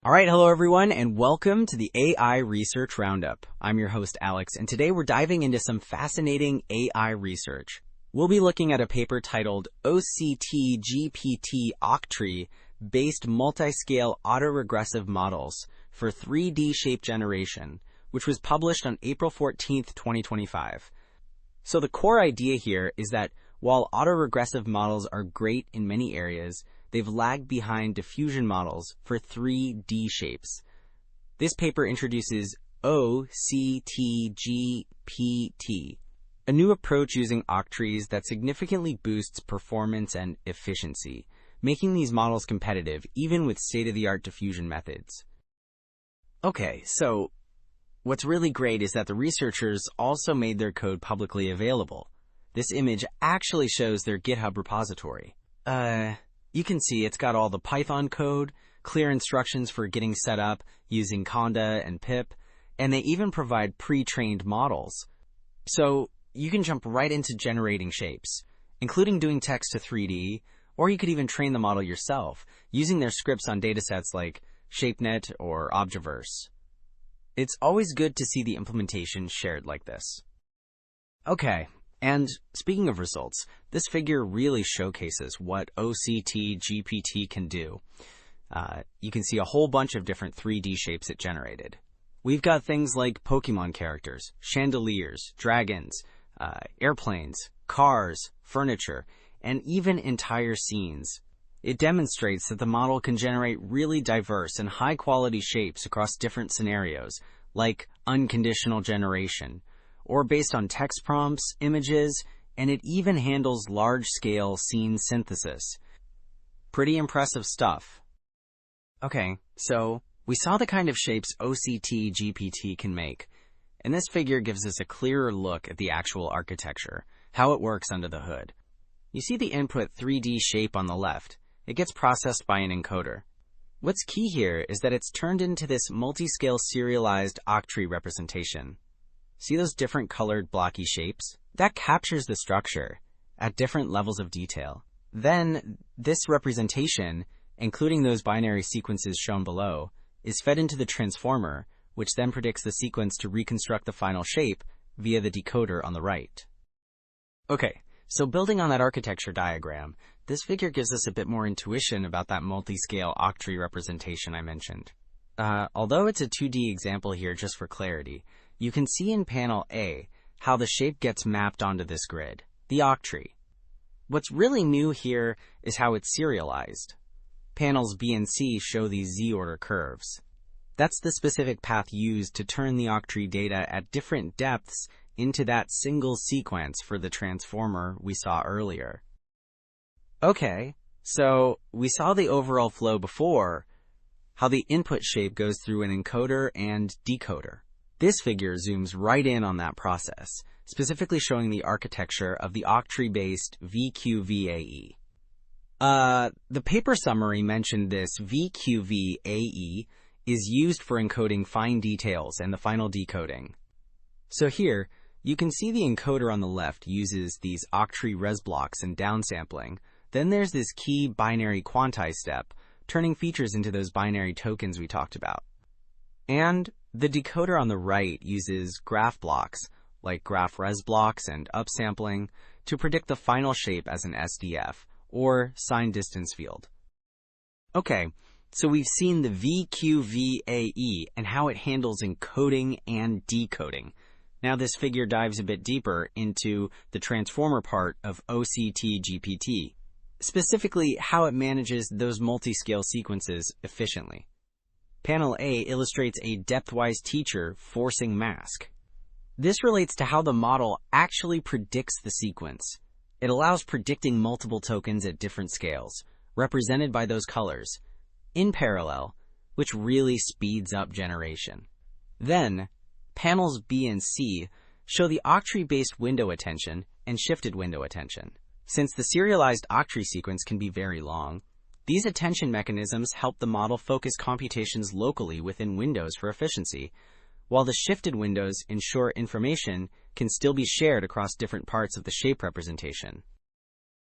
All right, hello everyone, and welcome to the AI Research Roundup. I'm your host, Alex, and today we're diving into some fascinating AI research. We'll be looking at a paper titled OctGPT Octree-based multiscale autoregressive models for 3D shape generation, which was published on April 14th, 2025. So the core idea here is that while autoregressive models are great in many areas, they've lagged behind diffusion models for 3D shapes. This paper introduces OctGPT, a new approach using octrees that significantly boosts performance and efficiency, making these models competitive even with state-of-the-art diffusion methods. Okay, so what's really great is that the researchers also made their code publicly available. This image actually shows their GitHub repository. You can see it's got all the Python code, clear instructions for getting set up using conda and pip, and they even provide pre-trained models. So you can jump right into generating shapes, including doing text to 3D, or you could even train the model yourself using their scripts on datasets like ShapeNet or Objaverse. It's always good to see the implementation shared like this. Okay. And speaking of results, this figure really showcases what OctGPT can do. You can see a whole bunch of different 3D shapes it generated. We've got things like Pokemon characters, chandeliers, dragons, airplanes, cars, furniture, and even entire scenes. It demonstrates that the model can generate really diverse and high-quality shapes across different scenarios, like unconditional generation, or based on text prompts, images, and it even handles large-scale scene synthesis. Pretty impressive stuff. Okay, so we saw the kind of shapes OctGPT can make, and this figure gives us a clearer look at the actual architecture, how it works under the hood. You see the input 3D shape on the left. It gets processed by an encoder. What's key here is that it's turned into this multiscale serialized Octree representation. See those different colored blocky shapes? That captures the structure at different levels of detail. Then, this representation, including those binary sequences shown below, is fed into the transformer, which then predicts the sequence to reconstruct the final shape via the decoder on the right. Okay, so building on that architecture diagram, this figure gives us a bit more intuition about that multiscale Octree representation I mentioned. Although it's a 2D example here just for clarity, you can see in panel A how the shape gets mapped onto this grid, the Octree. What's really new here is how it's serialized. Panels B and C show these Z-order curves. That's the specific path used to turn the Octree data at different depths into that single sequence for the transformer we saw earlier. Okay, so we saw the overall flow before, how the input shape goes through an encoder and decoder. This figure zooms right in on that process, specifically showing the architecture of the Octree-based VQVAE. The paper summary mentioned this VQVAE is used for encoding fine details and the final decoding. So here, you can see the encoder on the left uses these Octree res blocks and downsampling. Then there's this key binary quantize step, turning features into those binary tokens we talked about. And the decoder on the right uses graph blocks, like graph res blocks and upsampling, to predict the final shape as an SDF, or sign distance field. Okay, so we've seen the VQVAE and how it handles encoding and decoding. Now this figure dives a bit deeper into the transformer part of OctGPT, specifically how it manages those multiscale sequences efficiently. Panel A illustrates a depth-wise teacher forcing mask. This relates to how the model actually predicts the sequence. It allows predicting multiple tokens at different scales, represented by those colors, in parallel, which really speeds up generation. Then, panels B and C show the Octree-based window attention and shifted window attention. Since the serialized Octree sequence can be very long, these attention mechanisms help the model focus computations locally within windows for efficiency, while the shifted windows ensure information can still be shared across different parts of the shape representation.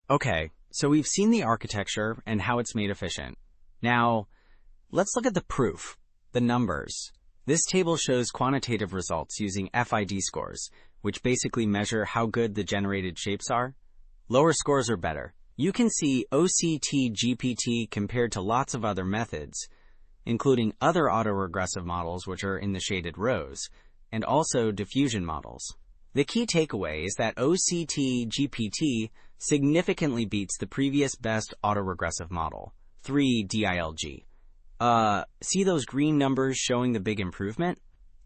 Okay, so we've seen the architecture and how it's made efficient. Now, Let's look at the proof, the numbers. This table shows quantitative results using FID scores, which basically measure how good the generated shapes are. Lower scores are better. You can see OctGPT compared to lots of other methods, including other autoregressive models which are in the shaded rows, and also diffusion models. The key takeaway is that OctGPT significantly beats the previous best autoregressive model, 3DILG. See those green numbers showing the big improvement?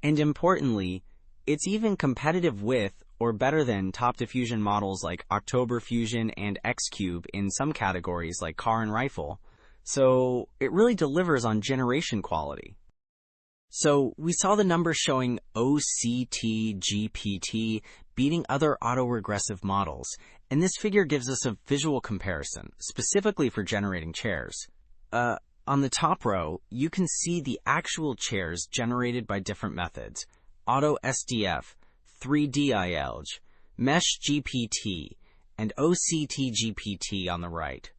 And importantly, it's even competitive with or better than top diffusion models like October-Fusion and Xcube in some categories like car and rifle. So it really delivers on generation quality. So we saw the numbers showing OctGPT beating other autoregressive models, and this figure gives us a visual comparison, specifically for generating chairs. On the top row, you can see the actual chairs generated by different methods: AutoSDF, 3DILG, MeshGPT, and OctGPT on the right.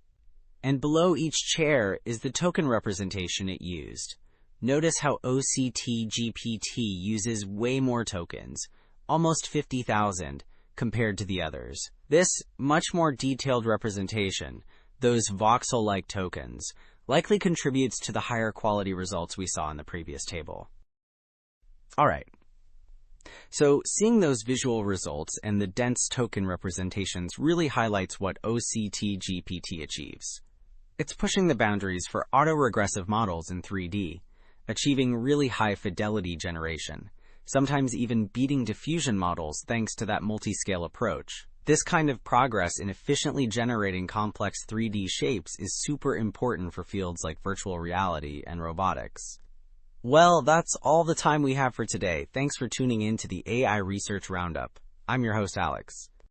And below each chair is the token representation it used. Notice how OctGPT uses way more tokens, almost 50,000, compared to the others. This much more detailed representation, those voxel-like tokens, likely contributes to the higher quality results we saw in the previous table. Alright, so seeing those visual results and the dense token representations really highlights what OctGPT achieves. It's pushing the boundaries for autoregressive models in 3D, achieving really high fidelity generation, sometimes even beating diffusion models thanks to that multiscale approach. This kind of progress in efficiently generating complex 3D shapes is super important for fields like virtual reality and robotics. Well, that's all the time we have for today. Thanks for tuning in to the AI Research Roundup. I'm your host, Alex.